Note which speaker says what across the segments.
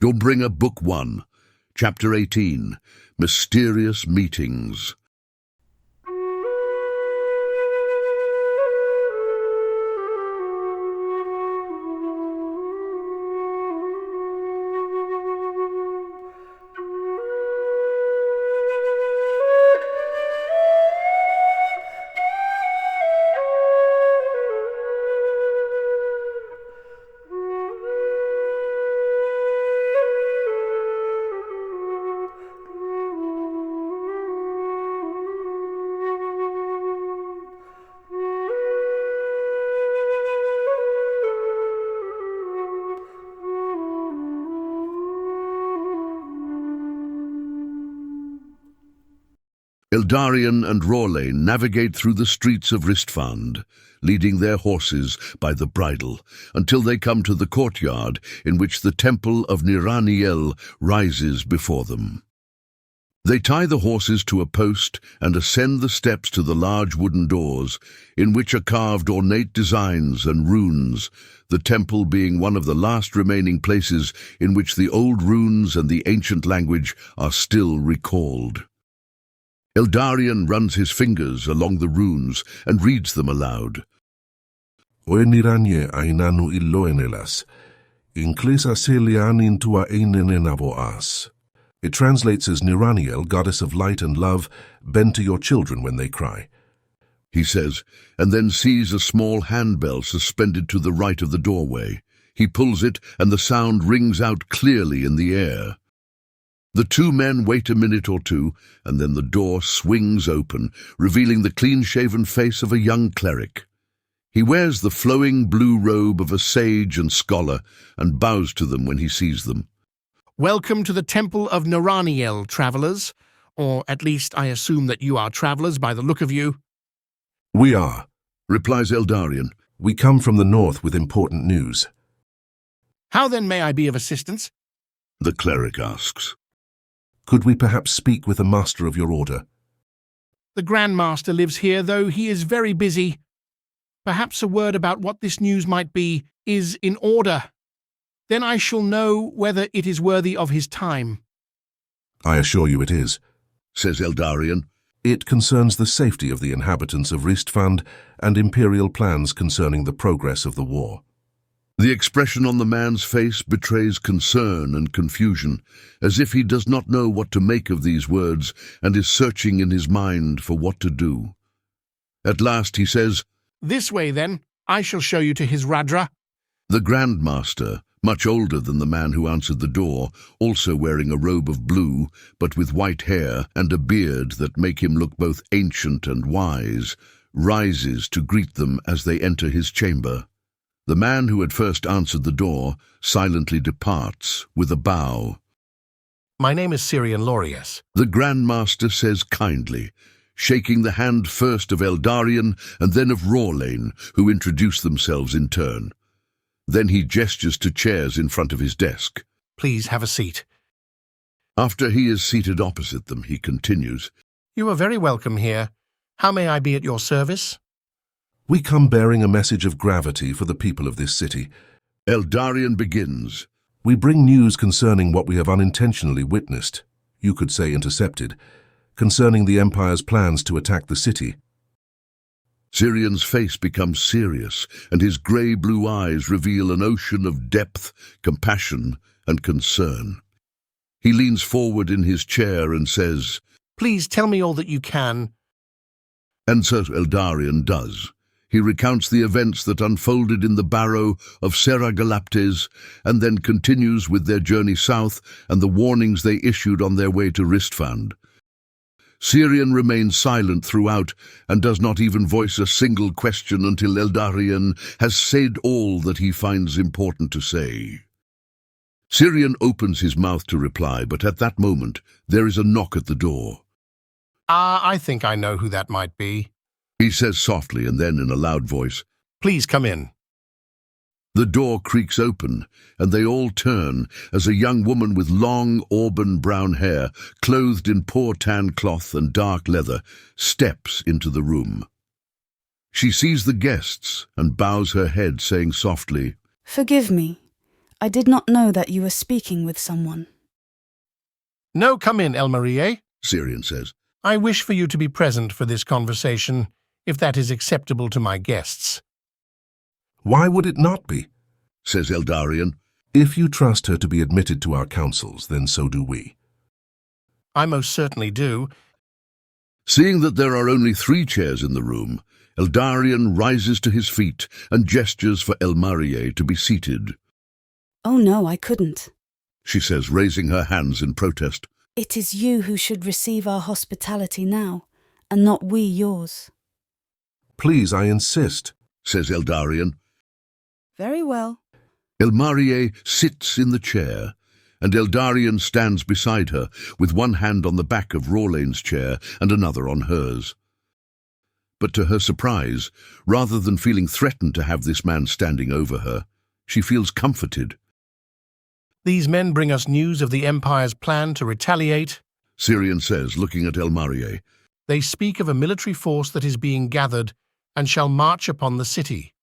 Speaker 1: Dawnbringer Book 1, Chapter 18, Mysterious Meetings. Eldarien and Rorlane navigate through the streets of Ristfand, leading their horses by the bridle, until they come to the courtyard in which the temple of Niraniel rises before them. They tie the horses to a post and ascend the steps to the large wooden doors, in which are carved ornate designs and runes, the temple being one of the last remaining places in which the old runes and the ancient language are still recalled. Eldarien runs his fingers along the runes and reads them aloud.
Speaker 2: Oeniranye ainanu illoenelas, inclesa celianin tua einenenavoas. It translates as Niraniel, goddess of light and love, bend to your children when they cry.
Speaker 1: He says, and then sees a small handbell suspended to the right of the doorway. He pulls it, and the sound rings out clearly in the air. The two men wait a minute or two, and then the door swings open, revealing the clean-shaven face of a young cleric. He wears the flowing blue robe of a sage and scholar, and bows to them when he sees them.
Speaker 3: Welcome to the Temple of Niraniel, travelers. Or at least I assume that you are travelers by the look of you.
Speaker 2: We are,
Speaker 1: replies Eldarien.
Speaker 2: We come from the north with important news.
Speaker 3: How then may I be of assistance?
Speaker 1: The cleric asks.
Speaker 2: Could we perhaps speak with the master of your order?
Speaker 3: The Grand Master lives here, though he is very busy. Perhaps a word about what this news might be is in order. Then I shall know whether it is worthy of his time.
Speaker 2: I assure you it is,
Speaker 1: says Eldarien.
Speaker 2: It concerns the safety of the inhabitants of Ristfand and imperial plans concerning the progress of the war.
Speaker 1: The expression on the man's face betrays concern and confusion, as if he does not know what to make of these words and is searching in his mind for what to do. At last he says,
Speaker 3: This way, then. I shall show you to his Radra.
Speaker 1: The Grand Master, much older than the man who answered the door, also wearing a robe of blue, but with white hair and a beard that make him look both ancient and wise, rises to greet them as they enter his chamber. The man who had first answered the door silently departs with a bow.
Speaker 3: My name is Ierendal,
Speaker 1: The Grand Master says kindly, shaking the hand first of Eldarien and then of Rorlane, who introduce themselves in turn. Then he gestures to chairs in front of his desk.
Speaker 3: Please have a seat.
Speaker 1: After he is seated opposite them, he continues,
Speaker 3: You are very welcome here. How may I be at your service?
Speaker 2: We come bearing a message of gravity for the people of this city.
Speaker 1: Eldarien begins.
Speaker 2: We bring news concerning what we have unintentionally witnessed, you could say intercepted, concerning the Empire's plans to attack the city.
Speaker 1: Syrian's face becomes serious, and his grey-blue eyes reveal an ocean of depth, compassion, and concern. He leans forward in his chair and says,
Speaker 3: Please tell me all that you can.
Speaker 1: And so Eldarien does. He recounts the events that unfolded in the barrow of Seragalaptes, and then continues with their journey south and the warnings they issued on their way to Ristfand. Syrian remains silent throughout and does not even voice a single question until Eldarien has said all that he finds important to say. Syrian opens his mouth to reply, but at that moment there is a knock at the door.
Speaker 3: I think I know who that might be.
Speaker 1: He says softly, and then in a loud voice,
Speaker 3: Please come in.
Speaker 1: The door creaks open, and they all turn as a young woman with long auburn brown hair, clothed in poor tan cloth and dark leather, steps into the room. She sees the guests and bows her head, saying softly,
Speaker 4: Forgive me. I did not know that you were speaking with someone.
Speaker 3: No, come in, Elmarie.
Speaker 1: Syrian says.
Speaker 3: I wish for you to be present for this conversation, if that is acceptable to my guests.
Speaker 2: Why would it not be?
Speaker 1: Says Eldarien.
Speaker 2: If you trust her to be admitted to our councils, then so do we.
Speaker 3: I most certainly do.
Speaker 1: Seeing that there are only 3 chairs in the room, Eldarien rises to his feet and gestures for Elmarie to be seated.
Speaker 4: Oh no, I couldn't.
Speaker 1: She says, raising her hands in protest.
Speaker 4: It is you who should receive our hospitality now, and not we yours.
Speaker 2: Please, I insist,
Speaker 1: Says Eldarien.
Speaker 4: Very well.
Speaker 1: Elmarie sits in the chair, and Eldarien stands beside her, with one hand on the back of Rorlain's chair and another on hers. But to her surprise, rather than feeling threatened to have this man standing over her, she feels comforted.
Speaker 3: These men bring us news of the Empire's plan to retaliate.
Speaker 1: Syrian says, looking at Elmarie.
Speaker 3: They speak of a military force that is being gathered and shall march upon the city.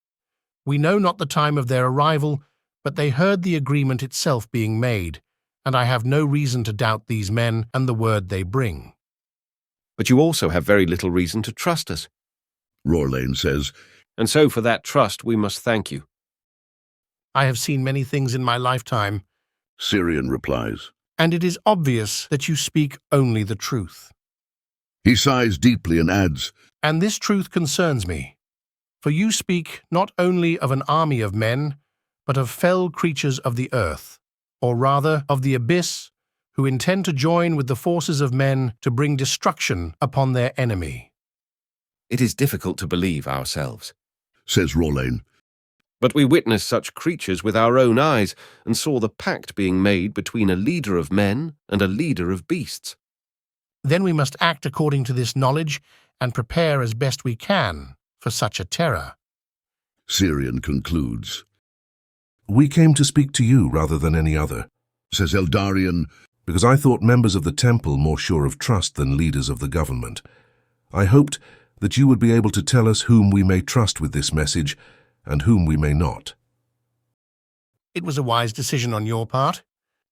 Speaker 3: We know not the time of their arrival, but they heard the agreement itself being made, and I have no reason to doubt these men and the word they bring.
Speaker 5: But you also have very little reason to trust us.
Speaker 1: Rorlain says,
Speaker 5: And so for that trust we must thank you.
Speaker 3: I have seen many things in my lifetime,
Speaker 1: Syrian replies.
Speaker 3: and it is obvious that you speak only the truth.
Speaker 1: He sighs deeply and adds,
Speaker 3: And this truth concerns me, for you speak not only of an army of men, but of fell creatures of the earth, or rather of the abyss, who intend to join with the forces of men to bring destruction upon their enemy.
Speaker 5: It is difficult to believe ourselves.
Speaker 1: says Rorlain.
Speaker 5: But we witnessed such creatures with our own eyes and saw the pact being made between a leader of men and a leader of beasts.
Speaker 3: Then we must act according to this knowledge and prepare as best we can for such a terror.
Speaker 1: Syrian concludes.
Speaker 2: We came to speak to you rather than any other,
Speaker 1: Says Eldarien,
Speaker 2: because I thought members of the temple more sure of trust than leaders of the government. I hoped that you would be able to tell us whom we may trust with this message and whom we may not.
Speaker 3: It was a wise decision on your part,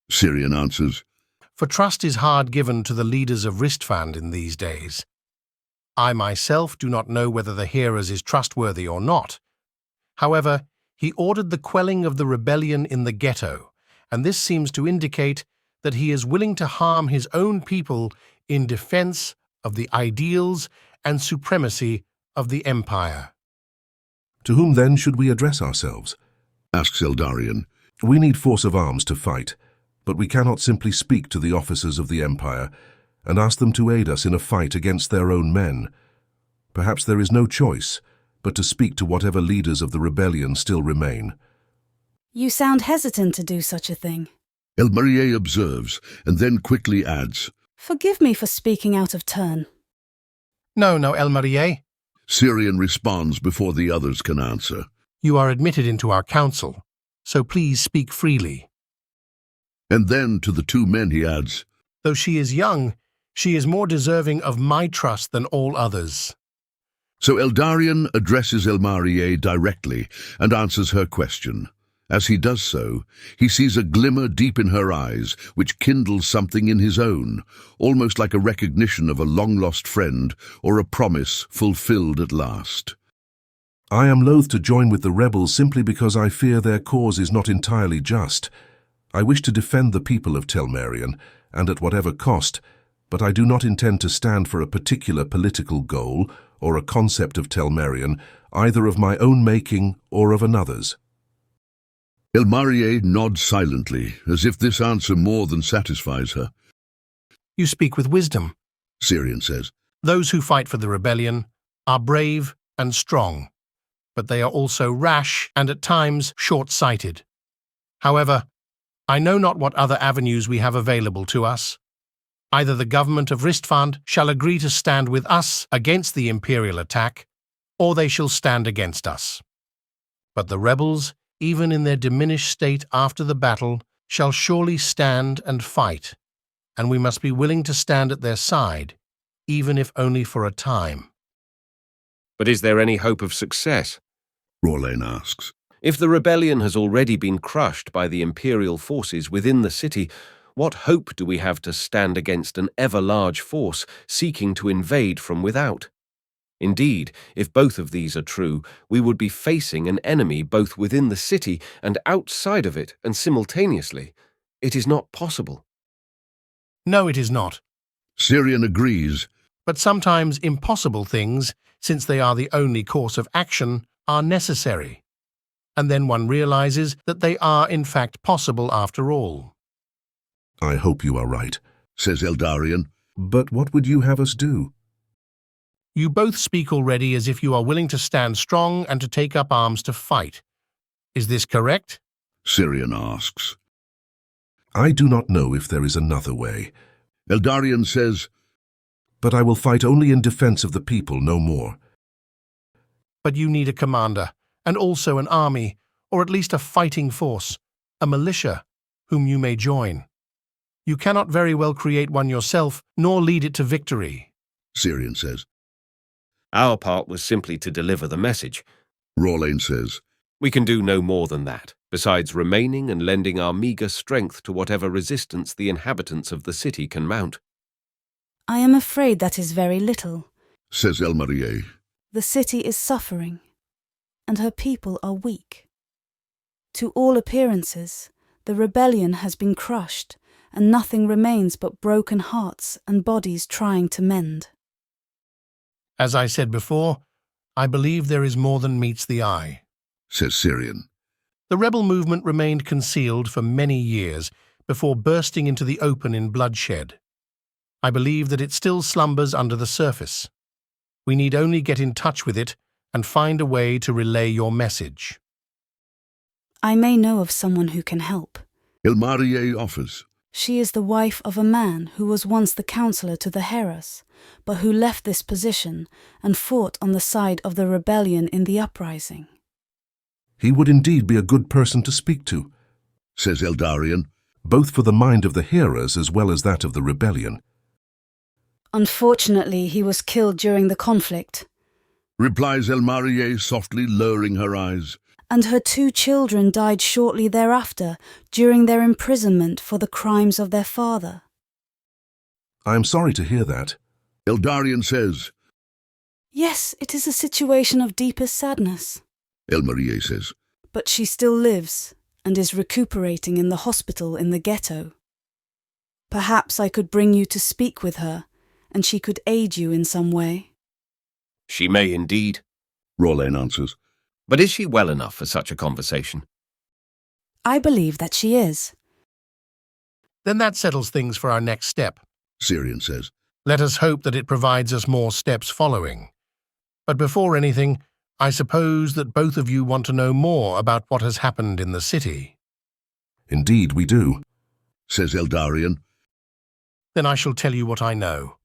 Speaker 1: Syrian answers.
Speaker 3: for trust is hard given to the leaders of Ristfand in these days. I myself do not know whether the hearers is trustworthy or not. However, he ordered the quelling of the rebellion in the ghetto, and this seems to indicate that he is willing to harm his own people in defense of the ideals and supremacy of the Empire.
Speaker 2: To whom then should we address ourselves?
Speaker 1: Asks Eldarien.
Speaker 2: We need force of arms to fight, but we cannot simply speak to the officers of the Empire and ask them to aid us in a fight against their own men. Perhaps there is no choice but to speak to whatever leaders of the rebellion still remain.
Speaker 4: You sound hesitant to do such a thing.
Speaker 1: Elmarie observes, and then quickly adds,
Speaker 4: Forgive me for speaking out of turn.
Speaker 3: No, Elmarie.
Speaker 1: Syrian responds before the others can answer.
Speaker 3: You are admitted into our council, so please speak freely.
Speaker 1: And then to the 2 men he adds,
Speaker 3: Though she is young, she is more deserving of my trust than all others.
Speaker 1: So Eldarien addresses Elmarie directly and answers her question. As he does so, he sees a glimmer deep in her eyes which kindles something in his own, almost like a recognition of a long-lost friend or a promise fulfilled at last.
Speaker 2: I am loath to join with the rebels simply because I fear their cause is not entirely just. I wish to defend the people of Telmerion, and at whatever cost, but I do not intend to stand for a particular political goal or a concept of Telmerion, either of my own making or of another's.
Speaker 1: Elmarie nods silently, as if this answer more than satisfies her.
Speaker 3: You speak with wisdom.
Speaker 1: Syrian says,
Speaker 3: Those who fight for the rebellion are brave and strong, but they are also rash and at times short-sighted. However, I know not what other avenues we have available to us. Either the government of Ristfand shall agree to stand with us against the imperial attack, or they shall stand against us. But the rebels, even in their diminished state after the battle, shall surely stand and fight, and we must be willing to stand at their side, even if only for a time.
Speaker 5: But is there any hope of success?
Speaker 1: Rorlain asks.
Speaker 5: If the rebellion has already been crushed by the imperial forces within the city, what hope do we have to stand against an ever-large force seeking to invade from without? Indeed, if both of these are true, we would be facing an enemy both within the city and outside of it, and simultaneously. It is not possible.
Speaker 3: No, it is not.
Speaker 1: Syrian agrees.
Speaker 3: But sometimes impossible things, since they are the only course of action, are necessary. And then one realizes that they are in fact possible after all.
Speaker 2: I hope you are right.
Speaker 1: Says Eldarien.
Speaker 2: But what would you have us do?
Speaker 3: You both speak already as if you are willing to stand strong and to take up arms to fight. Is this correct?
Speaker 1: Syrian asks.
Speaker 2: I do not know if there is another way.
Speaker 1: Eldarien says,
Speaker 2: But I will fight only in defense of the people, no more.
Speaker 3: But you need a commander, and also an army, or at least a fighting force, a militia, whom you may join. You cannot very well create one yourself, nor lead it to victory.
Speaker 1: Syrian says.
Speaker 5: Our part was simply to deliver the message.
Speaker 1: Rorlain says,
Speaker 5: We can do no more than that, besides remaining and lending our meagre strength to whatever resistance the inhabitants of the city can mount.
Speaker 4: I am afraid that is very little.
Speaker 1: says Elmarier.
Speaker 4: The city is suffering, and her people are weak. To all appearances, the rebellion has been crushed, and nothing remains but broken hearts and bodies trying to mend.
Speaker 3: As I said before, I believe there is more than meets the eye.
Speaker 1: Says Syrian.
Speaker 3: The rebel movement remained concealed for many years before bursting into the open in bloodshed. I believe that it still slumbers under the surface. We need only get in touch with it and find a way to relay your message.
Speaker 4: I may know of someone who can help.
Speaker 1: Elmarier offers.
Speaker 4: She is the wife of a man who was once the counselor to the Heras, but who left this position and fought on the side of the rebellion in the uprising.
Speaker 2: He would indeed be a good person to speak to,
Speaker 1: Says Eldarien.
Speaker 2: both for the mind of the Heras as well as that of the rebellion.
Speaker 4: Unfortunately, he was killed during the conflict,
Speaker 1: Replies Elmarier, softly lowering her eyes.
Speaker 4: and her 2 children died shortly thereafter during their imprisonment for the crimes of their father.
Speaker 2: I am sorry to hear that.
Speaker 1: Eldarien says.
Speaker 4: Yes, it is a situation of deepest sadness.
Speaker 1: Elmarier says.
Speaker 4: But she still lives and is recuperating in the hospital in the ghetto. Perhaps I could bring you to speak with her, and she could aid you in some way.
Speaker 5: She may indeed.
Speaker 1: Rorlain answers.
Speaker 5: But is she well enough for such a conversation?
Speaker 4: I believe that she is.
Speaker 3: Then that settles things for our next step.
Speaker 1: Syrian says.
Speaker 3: Let us hope that it provides us more steps following. But before anything, I suppose that both of you want to know more about what has happened in the city.
Speaker 2: Indeed, we do.
Speaker 1: Says Eldarien.
Speaker 3: Then I shall tell you what I know.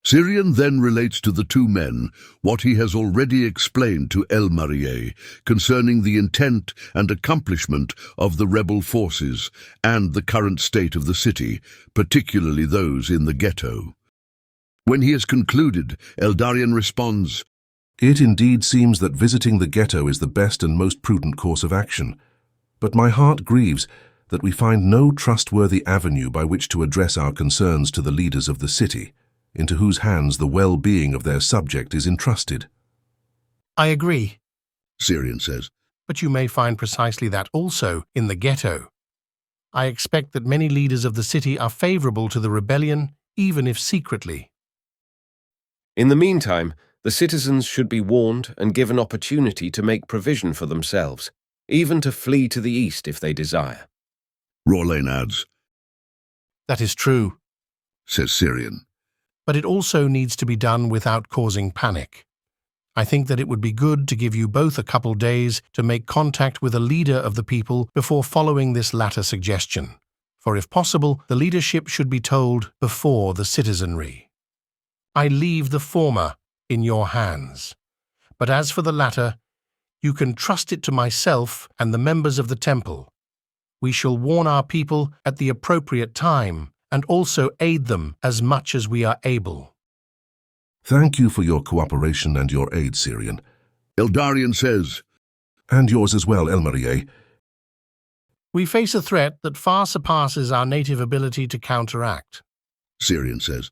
Speaker 1: Syrian then relates to the 2 men what he has already explained to Elmarier concerning the intent and accomplishment of the rebel forces and the current state of the city, particularly those in the ghetto. When he has concluded, Eldarien responds,
Speaker 2: It indeed seems that visiting the ghetto is the best and most prudent course of action. But my heart grieves that we find no trustworthy avenue by which to address our concerns to the leaders of the city, into whose hands the well-being of their subject is entrusted.
Speaker 3: I agree,
Speaker 1: Syrian says.
Speaker 3: but you may find precisely that also in the ghetto. I expect that many leaders of the city are favorable to the rebellion, even if secretly.
Speaker 5: In the meantime, the citizens should be warned and given opportunity to make provision for themselves, even to flee to the east if they desire.
Speaker 1: Rorlain adds.
Speaker 3: That is true,
Speaker 1: Says Syrian.
Speaker 3: but it also needs to be done without causing panic. I think that it would be good to give you both a couple days to make contact with a leader of the people before following this latter suggestion, for if possible, the leadership should be told before the citizenry. I leave the former in your hands, but as for the latter, you can trust it to myself and the members of the temple. We shall warn our people at the appropriate time and also aid them as much as we are able.
Speaker 2: Thank you for your cooperation and your aid, Syrian.
Speaker 1: Eldarien says.
Speaker 2: And yours as well, Eldarien.
Speaker 3: We face a threat that far surpasses our native ability to counteract.
Speaker 1: Syrian says.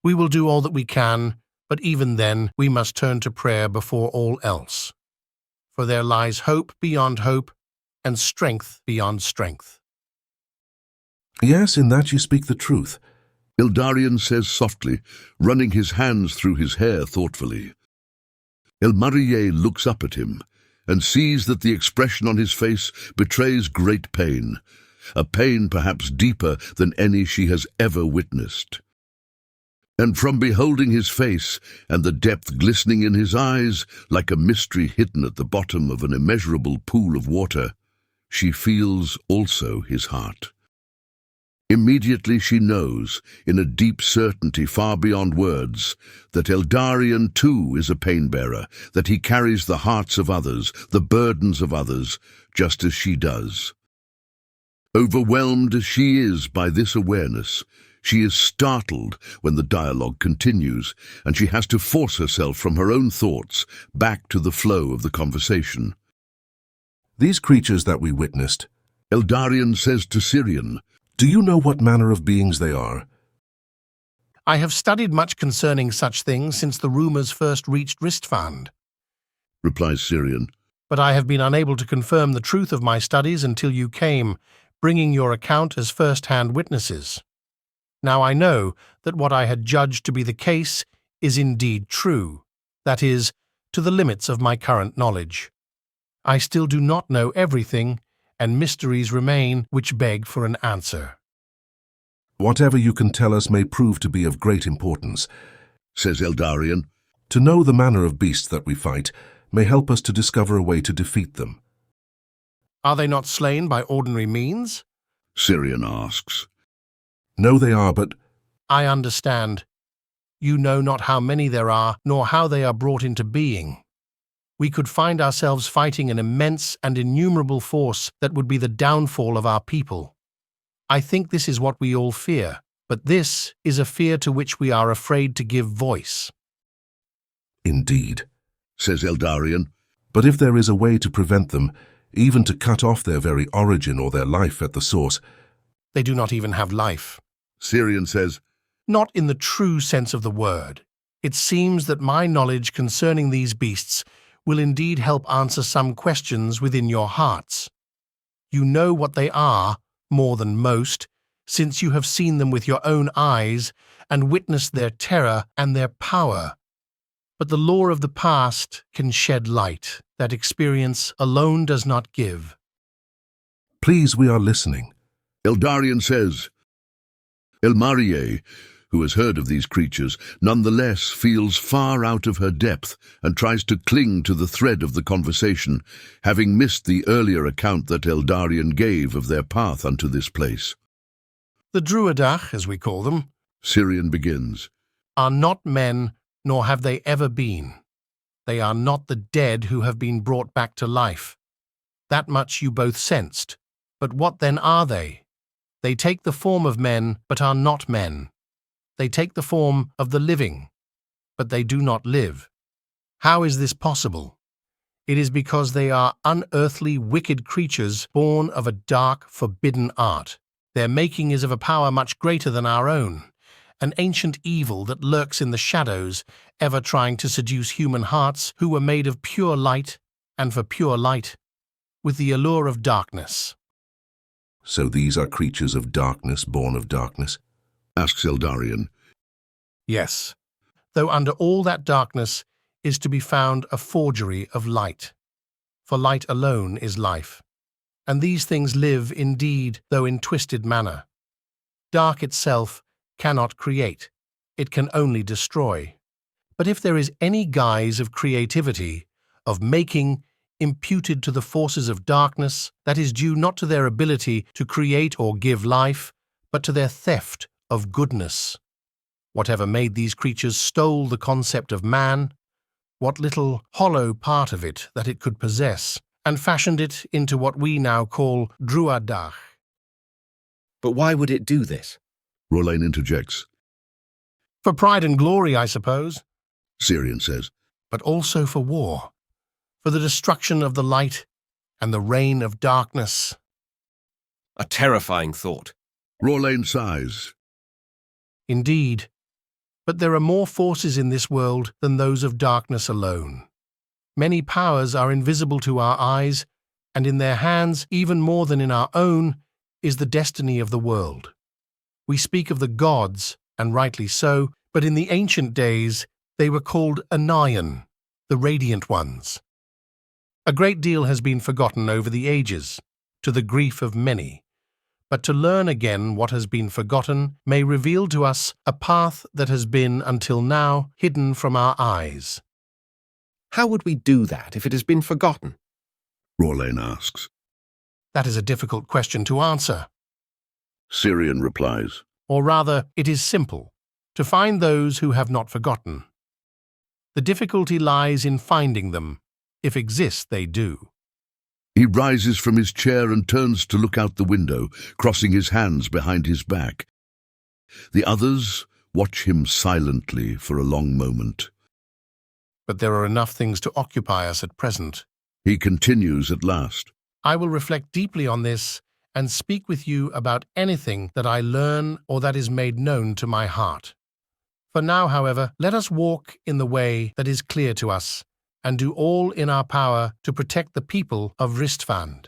Speaker 3: We will do all that we can, but even then we must turn to prayer before all else. For there lies hope beyond hope, and strength beyond strength.
Speaker 2: Yes, in that you speak the truth.
Speaker 1: Eldarien says softly, running his hands through his hair thoughtfully. Eldarien looks up at him and sees that the expression on his face betrays great pain, a pain perhaps deeper than any she has ever witnessed. And from beholding his face and the depth glistening in his eyes like a mystery hidden at the bottom of an immeasurable pool of water, she feels also his heart. Immediately she knows, in a deep certainty far beyond words, that Eldarien too is a pain-bearer, that he carries the hearts of others, the burdens of others, just as she does. Overwhelmed as she is by this awareness, she is startled when the dialogue continues, and she has to force herself from her own thoughts back to the flow of the conversation.
Speaker 2: These creatures that we witnessed,
Speaker 1: Eldarien says to Syrian,
Speaker 2: do you know what manner of beings they are?
Speaker 3: I have studied much concerning such things since the rumours first reached Ristfand,
Speaker 1: replies Syrian.
Speaker 3: but I have been unable to confirm the truth of my studies until you came, bringing your account as first-hand witnesses. Now I know that what I had judged to be the case is indeed true, that is, to the limits of my current knowledge. I still do not know everything, and mysteries remain which beg for an answer.
Speaker 2: Whatever you can tell us may prove to be of great importance,
Speaker 1: says Eldarien.
Speaker 2: To know the manner of beasts that we fight may help us to discover a way to defeat them.
Speaker 3: Are they not slain by ordinary means?
Speaker 1: Syrian asks.
Speaker 2: No, they are, but
Speaker 3: I understand. You know not how many there are, nor how they are brought into being. We could find ourselves fighting an immense and innumerable force that would be the downfall of our people. I think this is what we all fear, but this is a fear to which we are afraid to give voice.
Speaker 2: indeed.
Speaker 1: Says Eldarien.
Speaker 2: But if there is a way to prevent them, even to cut off their very origin or their life at the source,
Speaker 3: They do not even have life.
Speaker 1: Syrian says,
Speaker 3: Not in the true sense of the word. It seems that my knowledge concerning these beasts will indeed help answer some questions within your hearts. You know what they are, more than most, since you have seen them with your own eyes and witnessed their terror and their power. But the lore of the past can shed light that experience alone does not give.
Speaker 2: please, we are listening.
Speaker 1: Eldarien says. Eldarien, who has heard of these creatures, nonetheless feels far out of her depth and tries to cling to the thread of the conversation, having missed the earlier account that Eldarien gave of their path unto this place.
Speaker 3: The Druidach, as we call them,
Speaker 1: Syrian begins.
Speaker 3: are not men, nor have they ever been. They are not the dead who have been brought back to life. That much you both sensed. But what then are they? They take the form of men, but are not men. They take the form of the living, but they do not live. How is this possible? It is because they are unearthly, wicked creatures born of a dark, forbidden art. Their making is of a power much greater than our own, an ancient evil that lurks in the shadows, ever trying to seduce human hearts who were made of pure light and for pure light, with the allure of darkness.
Speaker 2: So these are creatures of darkness, born of darkness?
Speaker 1: Asks Eldarien.
Speaker 3: Yes, though under all that darkness is to be found a forgery of light. For light alone is life, and these things live indeed, though in twisted manner. Dark itself cannot create, it can only destroy. But if there is any guise of creativity, of making, imputed to the forces of darkness, that is due not to their ability to create or give life, but to their theft of goodness. Whatever made these creatures stole the concept of man, what little hollow part of it that it could possess, and fashioned it into what we now call Druidach.
Speaker 5: But why would it do this?
Speaker 1: Roraine interjects.
Speaker 3: For pride and glory, I suppose,
Speaker 1: Syrian says.
Speaker 3: but also for war. for the destruction of the light and the reign of darkness.
Speaker 5: A terrifying thought.
Speaker 1: Rorlain sighs.
Speaker 3: Indeed, but there are more forces in this world than those of darkness alone. Many powers are invisible to our eyes, and in their hands, even more than in our own, is the destiny of the world. We speak of the gods, and rightly so, but in the ancient days they were called Anaion, the radiant ones. A great deal has been forgotten over the ages, to the grief of many, but to learn again what has been forgotten may reveal to us a path that has been, until now, hidden from our eyes.
Speaker 5: How would we do that if it has been forgotten?
Speaker 1: Rorlain asks.
Speaker 3: That is a difficult question to answer.
Speaker 1: Cirion replies.
Speaker 3: Or rather, it is simple, to find those who have not forgotten. The difficulty lies in finding them. If exist, they do.
Speaker 1: He rises from his chair and turns to look out the window, crossing his hands behind his back. The others watch him silently for a long moment.
Speaker 3: But there are enough things to occupy us at present.
Speaker 1: He continues at last.
Speaker 3: I will reflect deeply on this and speak with you about anything that I learn or that is made known to my heart. For now, however, let us walk in the way that is clear to us, and do all in our power to protect the people of Ristfand.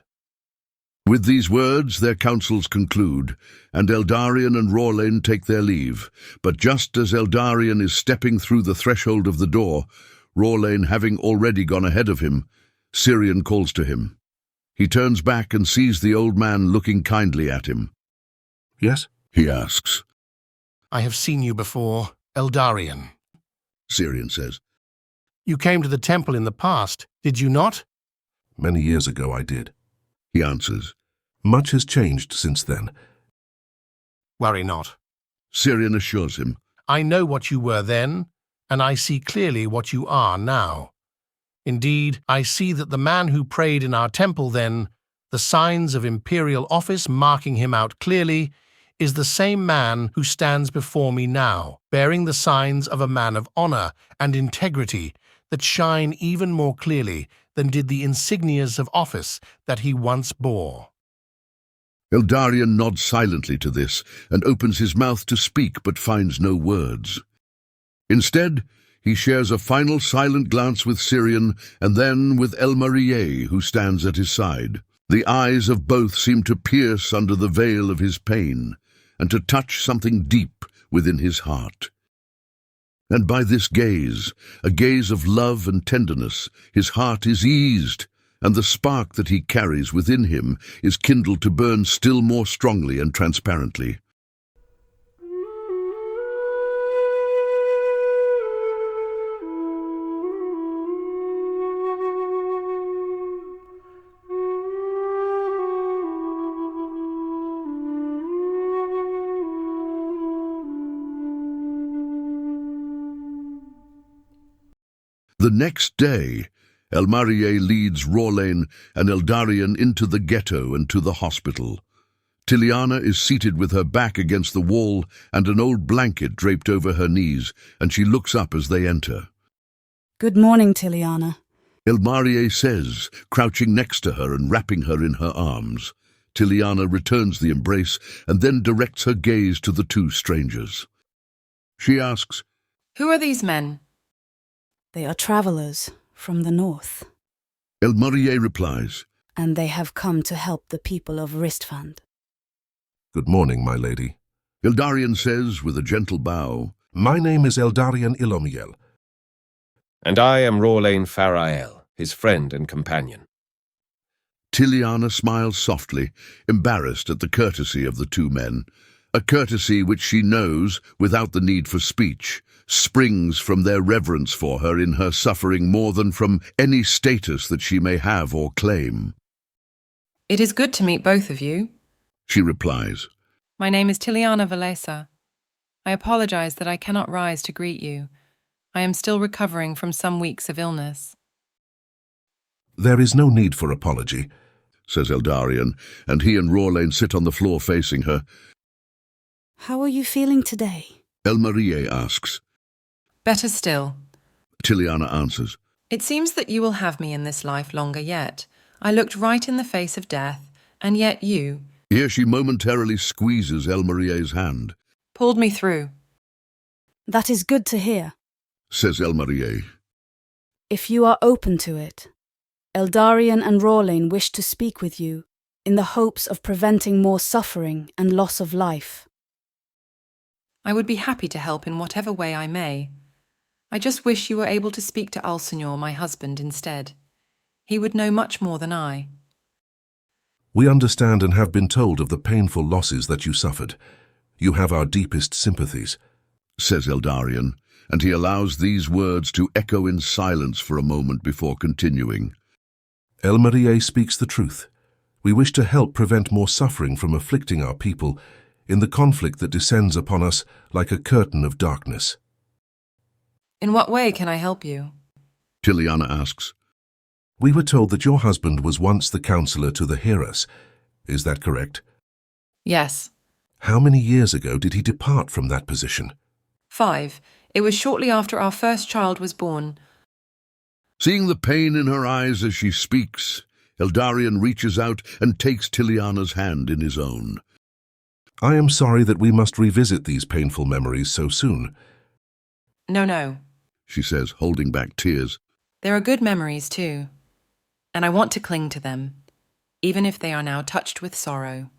Speaker 1: With these words their councils conclude, and Eldarien and Rorlain take their leave. But just as Eldarien is stepping through the threshold of the door, Rorlain having already gone ahead of him, Cirion calls to him. He turns back and sees the old man looking kindly at him.
Speaker 2: Yes?
Speaker 1: He asks.
Speaker 3: I have seen you before, Eldarien.
Speaker 1: Cirion says.
Speaker 3: You came to the temple in the past, did you not?
Speaker 2: Many years ago I did.
Speaker 1: He answers.
Speaker 2: Much has changed since then.
Speaker 3: Worry not.
Speaker 1: Cirion assures him.
Speaker 3: I know what you were then, and I see clearly what you are now. Indeed, I see that the man who prayed in our temple then, the signs of imperial office marking him out clearly, is the same man who stands before me now, bearing the signs of a man of honor and integrity that shine even more clearly than did the insignias of office that he once bore.
Speaker 1: Eldarien nods silently to this and opens his mouth to speak but finds no words. Instead, he shares a final silent glance with Cirion and then with Elmarie, who stands at his side. The eyes of both seem to pierce under the veil of his pain and to touch something deep within his heart. And by this gaze, a gaze of love and tenderness, his heart is eased, and the spark that he carries within him is kindled to burn still more strongly and transparently. The next day, Elmarie leads Rorlain and Eldarien into the ghetto and to the hospital. Tiliana is seated with her back against the wall and an old blanket draped over her knees, and she looks up as they enter.
Speaker 4: Good morning, Tiliana.
Speaker 1: Elmarie says, crouching next to her and wrapping her in her arms. Tiliana returns the embrace and then directs her gaze to the two strangers. She asks,
Speaker 6: Who are these men?
Speaker 4: They are travelers from the north.
Speaker 1: Elmarie replies,
Speaker 4: And they have come to help the people of Ristfand.
Speaker 2: Good morning, my lady.
Speaker 1: Eldarien says with a gentle bow,
Speaker 2: My name is Eldarien Ilomiel.
Speaker 5: And I am Rorlain Farael, his friend and companion.
Speaker 1: Tiliana smiles softly, embarrassed at the courtesy of the two men, a courtesy which she knows, without the need for speech, springs from their reverence for her in her suffering more than from any status that she may have or claim.
Speaker 6: It is good to meet both of you.
Speaker 1: She replies,
Speaker 6: My name is Tiliana Valesa. I apologize that I cannot rise to greet you. I am still recovering from some weeks of illness.
Speaker 2: There is no need for apology,
Speaker 1: says Eldarien, and he and Rorlain sit on the floor facing her.
Speaker 4: How are you feeling today?
Speaker 1: Elmarie asks.
Speaker 6: Better still.
Speaker 1: Tiliana answers.
Speaker 6: It seems that you will have me in this life longer yet. I looked right in the face of death, and yet you
Speaker 1: Here she momentarily squeezes Elmarier's hand,
Speaker 6: pulled me through.
Speaker 4: That is good to hear,
Speaker 1: says Elmarier.
Speaker 4: if you are open to it. Eldarien and Rorlain wish to speak with you, in the hopes of preventing more suffering and loss of life.
Speaker 6: I would be happy to help in whatever way I may. I just wish you were able to speak to Alsenor, my husband, instead. He would know much more than I.
Speaker 2: We understand and have been told of the painful losses that you suffered. You have our deepest sympathies,
Speaker 1: says Eldarien, and he allows these words to echo in silence for a moment before continuing.
Speaker 2: Elmarier speaks the truth. We wish to help prevent more suffering from afflicting our people in the conflict that descends upon us like a curtain of darkness.
Speaker 6: In what way can I help you?
Speaker 1: Tiliana asks.
Speaker 2: We were told that your husband was once the counselor to the Heras. Is that correct?
Speaker 6: Yes.
Speaker 2: How many years ago did he depart from that position?
Speaker 6: 5. It was shortly after our first child was born.
Speaker 1: Seeing the pain in her eyes as she speaks, Eldarien reaches out and takes Tiliana's hand in his own.
Speaker 2: I am sorry that we must revisit these painful memories so soon.
Speaker 6: No,
Speaker 1: She says, holding back tears.
Speaker 6: there are good memories too, and I want to cling to them, even if they are now touched with sorrow.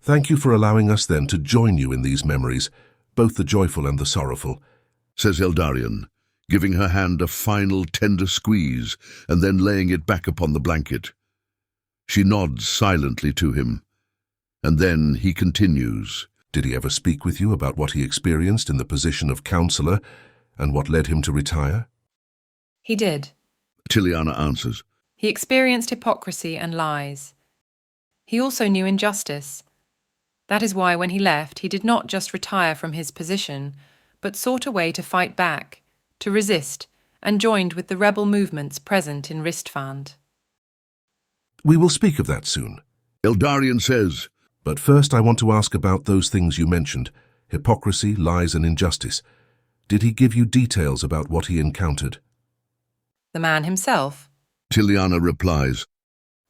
Speaker 2: Thank you for allowing us then to join you in these memories, both the joyful and the sorrowful,
Speaker 1: says Eldarien, giving her hand a final tender squeeze and then laying it back upon the blanket. She nods silently to him, and then he continues.
Speaker 2: Did he ever speak with you about what he experienced in the position of counselor and what led him to retire?
Speaker 6: He did.
Speaker 1: Tiliana answers.
Speaker 6: He experienced hypocrisy and lies. He also knew injustice. That is why when he left, he did not just retire from his position, but sought a way to fight back, to resist, and joined with the rebel movements present in Ristfand.
Speaker 2: We will speak of that soon.
Speaker 1: Eldarien says,
Speaker 2: But first I want to ask about those things you mentioned, hypocrisy, lies and injustice. Did he give you details about what he encountered?
Speaker 6: The man himself?
Speaker 1: Tiliana replies.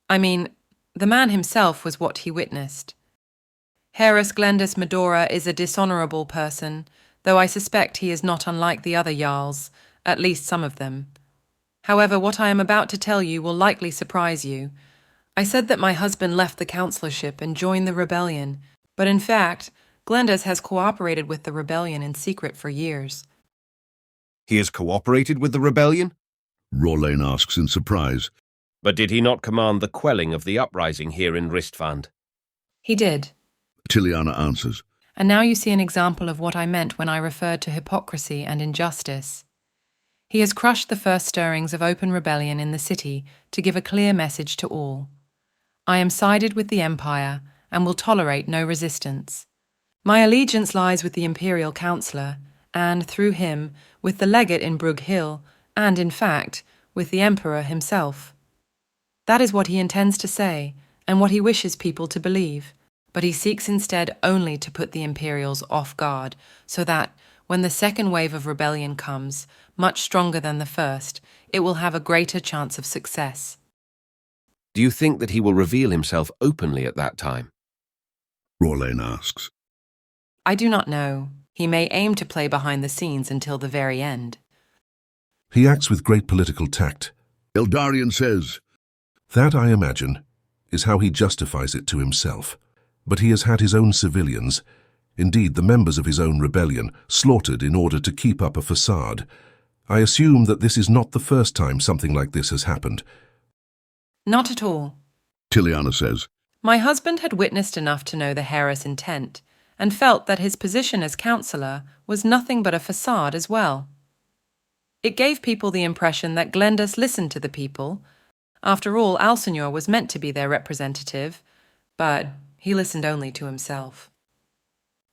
Speaker 6: The man himself was what he witnessed. Heras Glendus Medora is a dishonourable person, though I suspect he is not unlike the other Jarls, at least some of them. However, what I am about to tell you will likely surprise you. I said that my husband left the counselorship and joined the rebellion, but in fact, Glendus has cooperated with the rebellion in secret for years.
Speaker 5: He has cooperated with the rebellion?
Speaker 1: Rorlain asks in surprise.
Speaker 5: But did he not command the quelling of the uprising here in Ristfand?
Speaker 6: He did.
Speaker 1: Tiliana answers.
Speaker 6: And now you see an example of what I meant when I referred to hypocrisy and injustice. He has crushed the first stirrings of open rebellion in the city to give a clear message to all. I am sided with the Empire and will tolerate no resistance. My allegiance lies with the Imperial Councillor, and, through him, with the legate in Brugg Hill, and, in fact, with the Emperor himself. That is what he intends to say, and what he wishes people to believe, but he seeks instead only to put the Imperials off guard, so that, when the second wave of rebellion comes, much stronger than the first, it will have a greater chance of success.
Speaker 5: Do you think that he will reveal himself openly at that time?
Speaker 1: Rorlain asks.
Speaker 6: I do not know. He may aim to play behind the scenes until the very end.
Speaker 2: He acts with great political tact.
Speaker 1: Eldarien says.
Speaker 2: That, I imagine, is how he justifies it to himself. But he has had his own civilians, indeed the members of his own rebellion, slaughtered in order to keep up a facade. I assume that this is not the first time something like this has happened.
Speaker 6: Not at all.
Speaker 1: Tiliana says.
Speaker 6: My husband had witnessed enough to know the Heras' intent, and felt that his position as counsellor was nothing but a facade as well. It gave people the impression that Glendus listened to the people. After all, Alsenor was meant to be their representative, but he listened only to himself.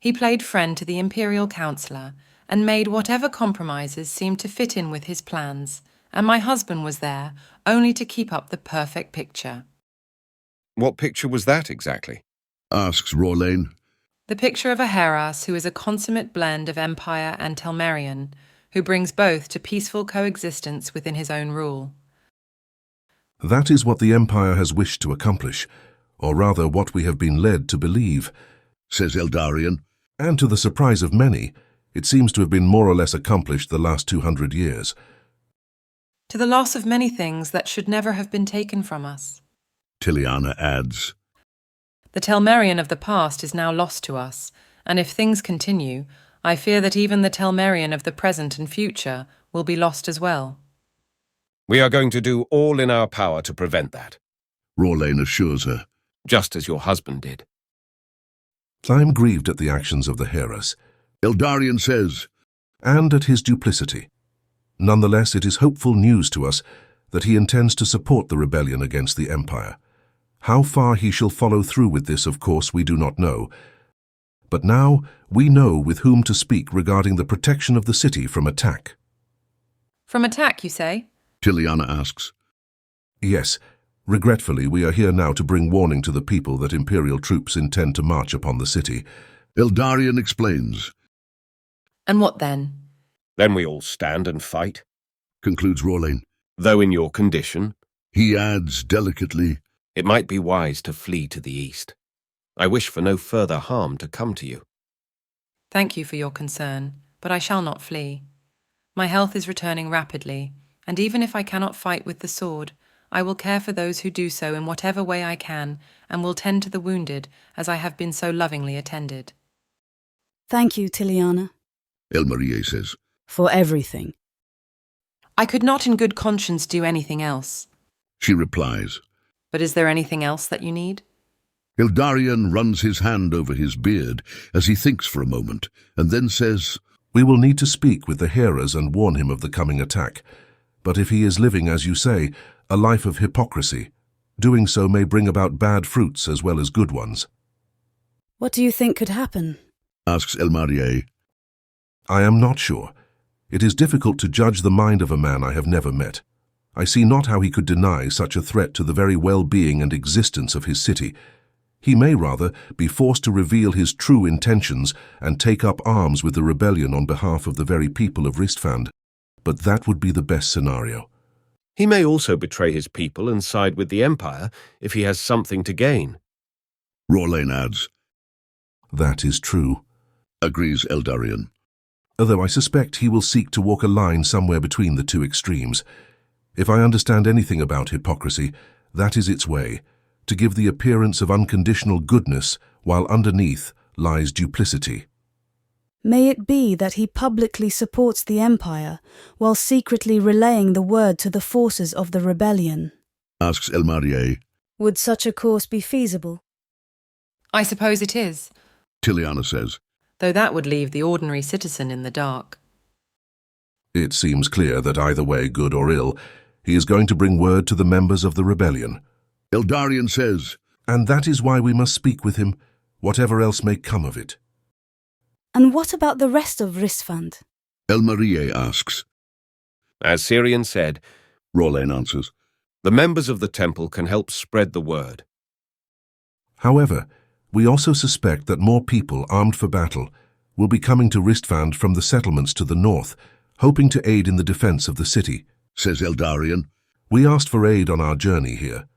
Speaker 6: He played friend to the Imperial Councillor and made whatever compromises seemed to fit in with his plans, and my husband was there only to keep up the perfect picture.
Speaker 5: What picture was that exactly?
Speaker 1: Asks Rorlain.
Speaker 6: The picture of a Heras who is a consummate blend of Empire and Telmerion, who brings both to peaceful coexistence within his own rule.
Speaker 2: That is what the Empire has wished to accomplish, or rather what we have been led to believe,
Speaker 1: says Eldarien.
Speaker 2: and to the surprise of many, it seems to have been more or less accomplished the last 200 years.
Speaker 6: To the loss of many things that should never have been taken from us.
Speaker 1: Tiliana adds.
Speaker 6: The Telmerion of the past is now lost to us, and if things continue, I fear that even the Telmerion of the present and future will be lost as well.
Speaker 5: We are going to do all in our power to prevent that,
Speaker 1: Rorlain assures her.
Speaker 5: just as your husband did.
Speaker 2: I am grieved at the actions of the Heras,
Speaker 1: Eldarien says.
Speaker 2: and at his duplicity. Nonetheless, it is hopeful news to us that he intends to support the rebellion against the Empire. How far he shall follow through with this, of course, we do not know. But now we know with whom to speak regarding the protection of the city from attack.
Speaker 6: From attack, you say?
Speaker 1: Tiliana asks.
Speaker 2: Yes, regretfully, we are here now to bring warning to the people that Imperial troops intend to march upon the city.
Speaker 1: Eldarien explains.
Speaker 6: And what then?
Speaker 5: Then we all stand and fight,
Speaker 1: Concludes Rorlain.
Speaker 5: though in your condition,
Speaker 1: He adds delicately.
Speaker 5: it might be wise to flee to the east. I wish for no further harm to come to you.
Speaker 6: Thank you for your concern, but I shall not flee. My health is returning rapidly, and even if I cannot fight with the sword, I will care for those who do so in whatever way I can, and will tend to the wounded as I have been so lovingly attended.
Speaker 4: Thank you, Tiliana,
Speaker 1: Elmarie says.
Speaker 4: for everything.
Speaker 6: I could not in good conscience do anything else.
Speaker 1: She replies.
Speaker 6: But is there anything else that you need?
Speaker 1: Eldarien runs his hand over his beard as he thinks for a moment, and then says,
Speaker 2: We will need to speak with the Heras and warn him of the coming attack. But if he is living, as you say, a life of hypocrisy, doing so may bring about bad fruits as well as good ones.
Speaker 4: What do you think could happen?
Speaker 1: asks Elmarie.
Speaker 2: I am not sure. It is difficult to judge the mind of a man I have never met. I see not how he could deny such a threat to the very well-being and existence of his city. He may rather be forced to reveal his true intentions and take up arms with the rebellion on behalf of the very people of Ristfand. But that would be the best scenario.
Speaker 5: He may also betray his people and side with the Empire if he has something to gain.
Speaker 1: Rorlain adds.
Speaker 2: That is true.
Speaker 1: Agrees Eldarien.
Speaker 2: Although I suspect he will seek to walk a line somewhere between the two extremes. If I understand anything about hypocrisy, that is its way, to give the appearance of unconditional goodness while underneath lies duplicity.
Speaker 4: May it be that he publicly supports the Empire while secretly relaying the word to the forces of the rebellion?
Speaker 1: Asks Elmarie.
Speaker 4: Would such a course be feasible?
Speaker 6: I suppose it is,
Speaker 1: Tiliana says.
Speaker 6: though that would leave the ordinary citizen in the dark.
Speaker 2: It seems clear that either way, good or ill, he is going to bring word to the members of the rebellion.
Speaker 1: Eldarien says.
Speaker 2: And that is why we must speak with him, whatever else may come of it.
Speaker 4: And what about the rest of Ristfand?
Speaker 1: Elmarie asks.
Speaker 5: As Syrian said,
Speaker 1: Rorlain answers.
Speaker 5: the members of the temple can help spread the word.
Speaker 2: However, we also suspect that more people armed for battle will be coming to Ristfand from the settlements to the north, hoping to aid in the defense of the city.
Speaker 1: Says Eldarien.
Speaker 2: We asked for aid on our journey here,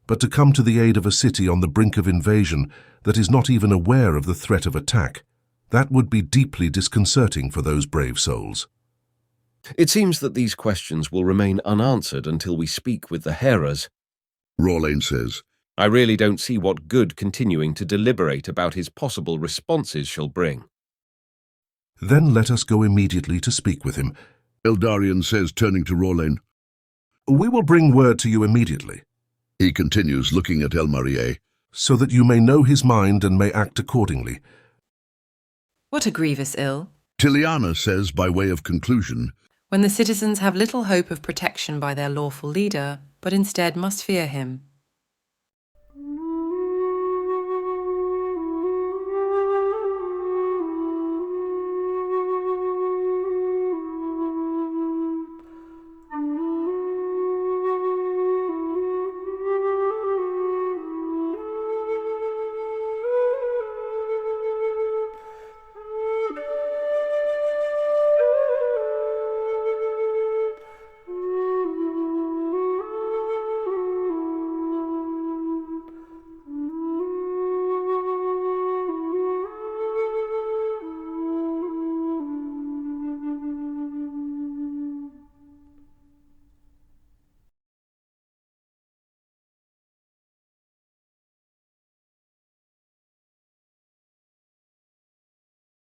Speaker 2: but to come to the aid of a city on the brink of invasion that is not even aware of the threat of attack, that would be deeply disconcerting for those brave souls.
Speaker 5: It seems that these questions will remain unanswered until we speak with the Heras.
Speaker 1: Rorlain says.
Speaker 5: I really don't see what good continuing to deliberate about his possible responses shall bring.
Speaker 2: Then let us go immediately to speak with him.
Speaker 1: Eldarien says, turning to Rorlain.
Speaker 2: We will bring word to you immediately,
Speaker 1: He continues, looking at Elmarie.
Speaker 2: so that you may know his mind and may act accordingly.
Speaker 6: What a grievous ill,
Speaker 1: Tiliana says, by way of conclusion.
Speaker 6: when the citizens have little hope of protection by their lawful leader, but instead must fear him.